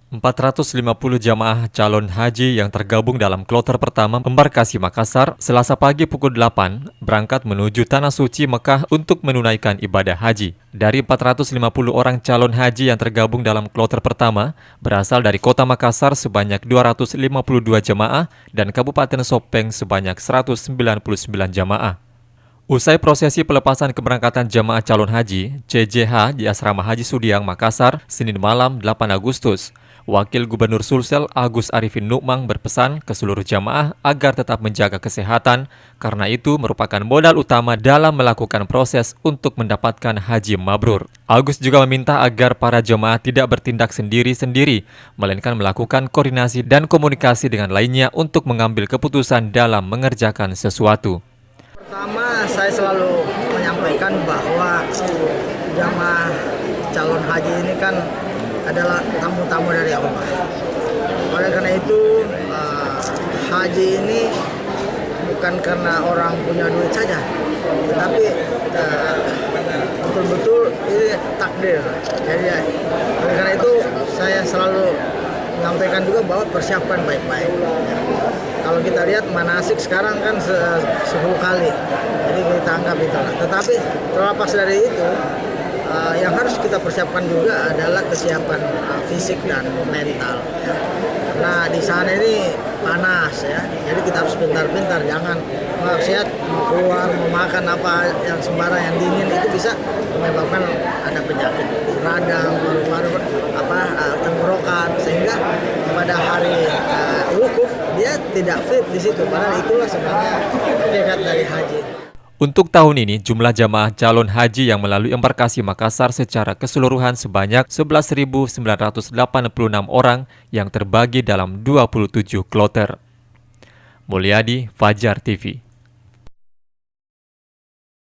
450 jamaah calon haji yang tergabung dalam kloter pertama embarkasi Makassar Selasa pagi pukul 8 berangkat menuju Tanah Suci Mekah untuk menunaikan ibadah haji. Dari 450 orang calon haji yang tergabung dalam kloter pertama berasal dari kota Makassar sebanyak 252 jamaah dan Kabupaten Sopeng sebanyak 199 jamaah. Usai prosesi pelepasan keberangkatan jamaah calon haji (CJH) di Asrama Haji Sudiang, Makassar, Senin malam 8 Agustus, Wakil Gubernur Sulsel Agus Arifin Nukmang berpesan ke seluruh jamaah agar tetap menjaga kesehatan karena itu merupakan modal utama dalam melakukan proses untuk mendapatkan haji mabrur. Agus juga meminta agar para jamaah tidak bertindak sendiri-sendiri, melainkan melakukan koordinasi dan komunikasi dengan lainnya untuk mengambil keputusan dalam mengerjakan sesuatu. Pertama, saya selalu menyampaikan bahwa jamaah calon haji ini kan adalah tamu-tamu dari Allah. Oleh karena itu, haji ini bukan karena orang punya duit saja, tetapi betul-betul ini takdir. Jadi, oleh karena itu saya selalu menyampaikan juga bahwa persiapkan baik-baik. Kalau kita lihat manasik sekarang kan 10 kali, jadi kita anggap itulah. Tetapi terlepas dari itu, yang harus kita persiapkan juga adalah kesiapan fisik dan mental. Ya. Nah di sana ini panas ya, jadi kita harus pintar-pintar, jangan maksiat mau keluar mau makan apa yang sembarang yang dingin itu bisa menyebabkan ada penyakit radang, paru-paru, tenggorokan, sehingga pada hari wukuf dia tidak fit di situ. Padahal itulah sebenarnya hakikat dari haji. Untuk tahun ini, jumlah jamaah calon haji yang melalui embarkasi Makassar secara keseluruhan sebanyak 11.986 orang yang terbagi dalam 27 kloter. Mulyadi, Fajar TV.